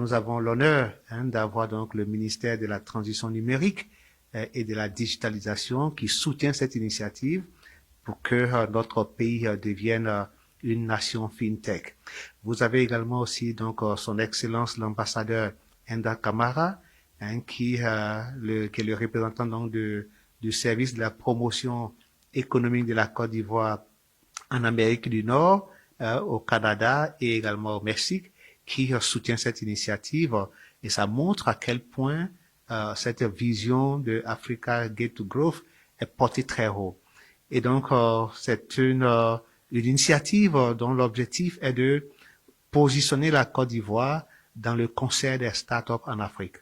nous avons l'honneur d'avoir donc le ministère de la Transition numérique et de la digitalisation qui soutient cette initiative pour que notre pays devienne une nation fintech. Vous avez également aussi donc son Excellence l'ambassadeur Enda Kamara, qui est le représentant donc du service de la promotion économique de la Côte d'Ivoire en Amérique du Nord, au Canada et également au Mexique, qui soutient cette initiative. Et ça montre à quel point cette vision de Africa Gate to Growth est portée très haut. Et donc, c'est une initiative dont l'objectif est de positionner la Côte d'Ivoire dans le concert des startups en Afrique.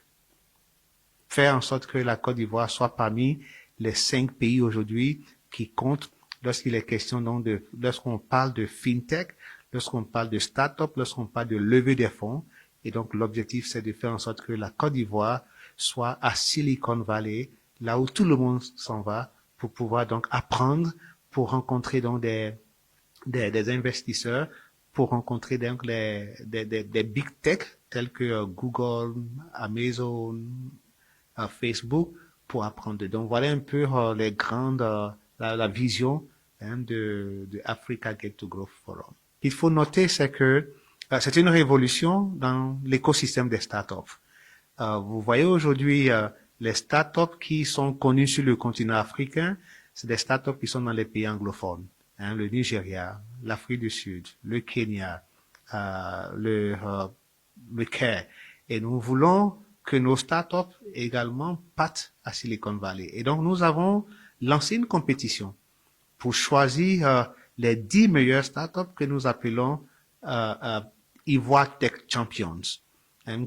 Faire en sorte que la Côte d'Ivoire soit parmi les 5 pays aujourd'hui qui comptent lorsqu'il est question donc lorsqu'on parle de fintech, lorsqu'on parle de start-up, lorsqu'on parle de levée des fonds. Et donc, l'objectif, c'est de faire en sorte que la Côte d'Ivoire soit à Silicon Valley, là où tout le monde s'en va, pour pouvoir donc apprendre, pour rencontrer donc des investisseurs, pour rencontrer donc des big tech tels que Google, Amazon, Facebook, pour apprendre. Donc, voilà un peu les grandes, la vision de Africa Gate to Growth Forum. Il faut noter, c'est que c'est une révolution dans l'écosystème des startups. Vous voyez aujourd'hui les startups qui sont connues sur le continent africain, c'est des startups qui sont dans les pays anglophones, le Nigeria, l'Afrique du Sud, le Kenya, le Caire. Et nous voulons que nos startups également partent à Silicon Valley. Et donc nous avons lancé une compétition pour choisir les 10 meilleures startups que nous appelons Ivoire Tech Champions,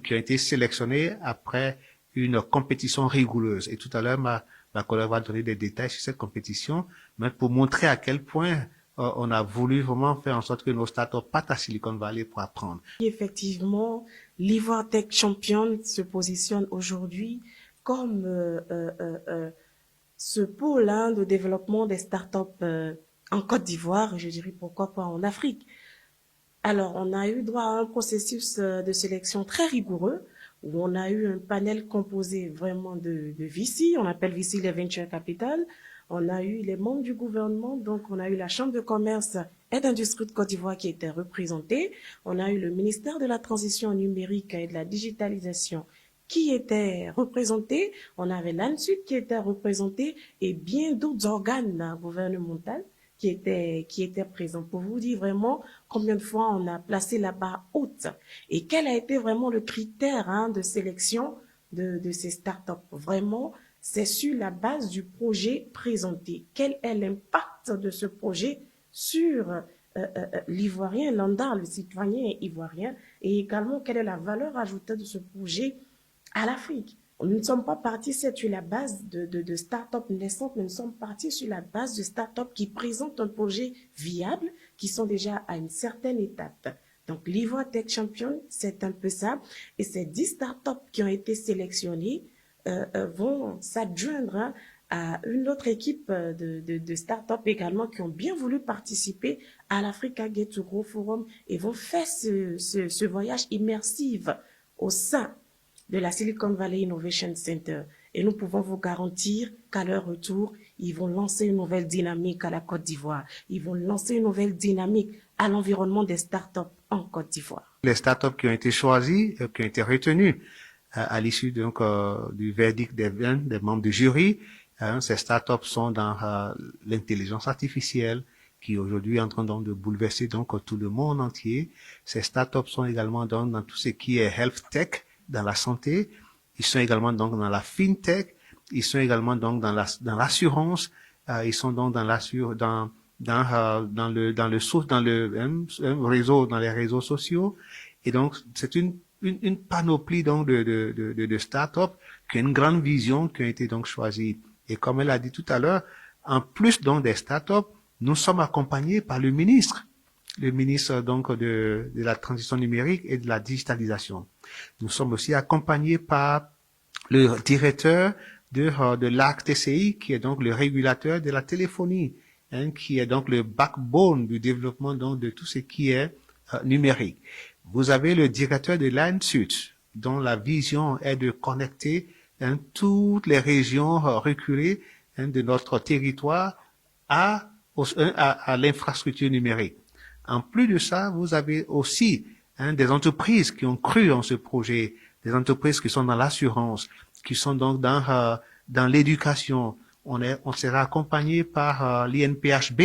qui ont été sélectionnées après une compétition rigoureuse. Et tout à l'heure, ma collègue va donner des détails sur cette compétition, mais pour montrer à quel point on a voulu vraiment faire en sorte que nos startups partent à Silicon Valley pour apprendre. Effectivement, l'Ivoire Tech Champion se positionne aujourd'hui comme ce pôle de développement des startups en Côte d'Ivoire, je dirais pourquoi pas en Afrique. Alors, on a eu droit à un processus de sélection très rigoureux où on a eu un panel composé vraiment de VC, on appelle VC les Venture Capital. On a eu les membres du gouvernement, donc on a eu la Chambre de commerce et d'industrie de Côte d'Ivoire qui était représentée. On a eu le ministère de la Transition numérique et de la digitalisation qui était représenté. On avait l'ANSUD qui était représenté et bien d'autres organes gouvernementaux qui étaient présents pour vous dire vraiment combien de fois on a placé la barre haute et quel a été vraiment le critère de sélection de ces startups. Vraiment, c'est sur la base du projet présenté. Quel est l'impact de ce projet sur l'Ivoirien lambda, le citoyen ivoirien, et également quelle est la valeur ajoutée de ce projet à l'Afrique. Nous ne sommes pas partis sur la base de start-up naissantes, mais nous sommes partis sur la base de start-up qui présentent un projet viable, qui sont déjà à une certaine étape. Donc, l'Ivoire Tech Champion, c'est un peu ça. Et ces 10 start-up qui ont été sélectionnées vont s'adjoindre à une autre équipe de start-up également qui ont bien voulu participer à l'Africa Gate to Growth Forum et vont faire ce voyage immersif au sein de la Silicon Valley Innovation Center. Et nous pouvons vous garantir qu'à leur retour, ils vont lancer une nouvelle dynamique à la Côte d'Ivoire. Ils vont lancer une nouvelle dynamique à l'environnement des startups en Côte d'Ivoire. Les startups qui ont été choisies, qui ont été retenues à l'issue donc du verdict des membres du jury, ces startups sont dans l'intelligence artificielle, qui aujourd'hui est en train donc de bouleverser donc tout le monde entier. Ces startups sont également dans tout ce qui est health tech, dans la santé, ils sont également donc dans la fintech, ils sont également donc dans l'assurance, ils sont donc dans le réseau, dans les réseaux sociaux, et donc c'est une panoplie donc de startups qui a une grande vision qui a été donc choisie. Et comme elle a dit tout à l'heure, en plus donc des startups, nous sommes accompagnés par le ministre donc de la transition numérique et de la digitalisation. Nous sommes aussi accompagnés par le directeur de l'ARC-TCI, qui est donc le régulateur de la téléphonie, qui est donc le backbone du développement donc de tout ce qui est numérique. Vous avez le directeur de l'ANSUD, dont la vision est de connecter toutes les régions reculées de notre territoire à l'infrastructure numérique. En plus de ça, vous avez aussi des entreprises qui ont cru en ce projet, des entreprises qui sont dans l'assurance, qui sont donc dans l'éducation. On sera accompagné par l'INPHB,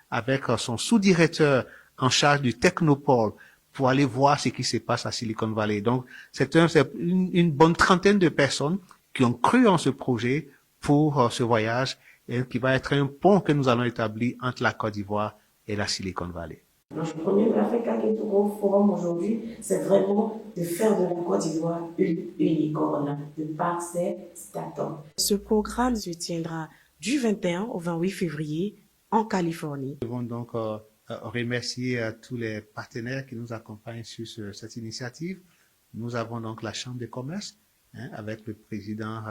avec son sous-directeur en charge du Technopole pour aller voir ce qui se passe à Silicon Valley. Donc, c'est une bonne trentaine de personnes qui ont cru en ce projet pour ce voyage et qui va être un pont que nous allons établir entre la Côte d'Ivoire et la Silicon Valley. Le premier Africa Ghetto Forum aujourd'hui, c'est vraiment de faire de la Côte d'Ivoire une licorne de par ses startups. Ce programme se tiendra du 21 au 28 février en Californie. Nous devons donc remercier tous les partenaires qui nous accompagnent sur cette initiative. Nous avons donc la Chambre de commerce avec le président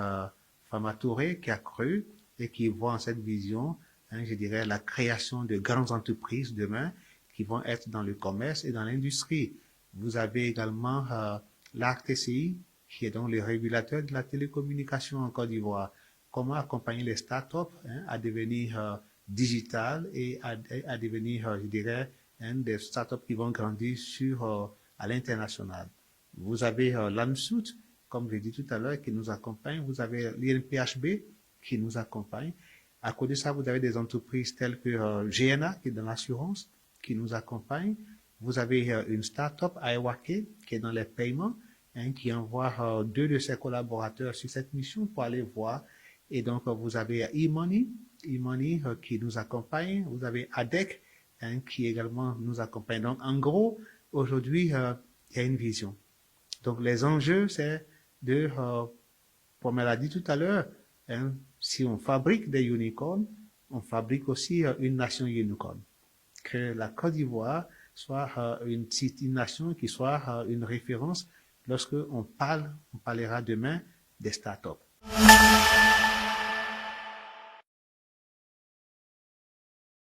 Fama Touré qui a cru et qui voit en cette vision, je dirais, la création de grandes entreprises demain qui vont être dans le commerce et dans l'industrie. Vous avez également l'ARCTCI, qui est donc le régulateur de la télécommunication en Côte d'Ivoire. Comment accompagner les startups à devenir digitales et à devenir, je dirais, des startups qui vont grandir à l'international. Vous avez l'ANSUT, comme je l'ai dit tout à l'heure, qui nous accompagne. Vous avez l'INPHB qui nous accompagne. À côté de ça, vous avez des entreprises telles que GNA, qui est dans l'assurance, qui nous accompagne. Vous avez une start-up, Aiwake, qui est dans les paiements, qui envoie 2 de ses collaborateurs sur cette mission pour aller voir. Et donc, vous avez eMoney qui nous accompagne. Vous avez ADEC, qui également nous accompagne. Donc, en gros, aujourd'hui, il y a une vision. Donc, les enjeux, c'est comme elle a dit tout à l'heure, si on fabrique des unicorns, on fabrique aussi une nation unicorn. Que la Côte d'Ivoire soit une nation qui soit une référence lorsque on parlera demain des startups.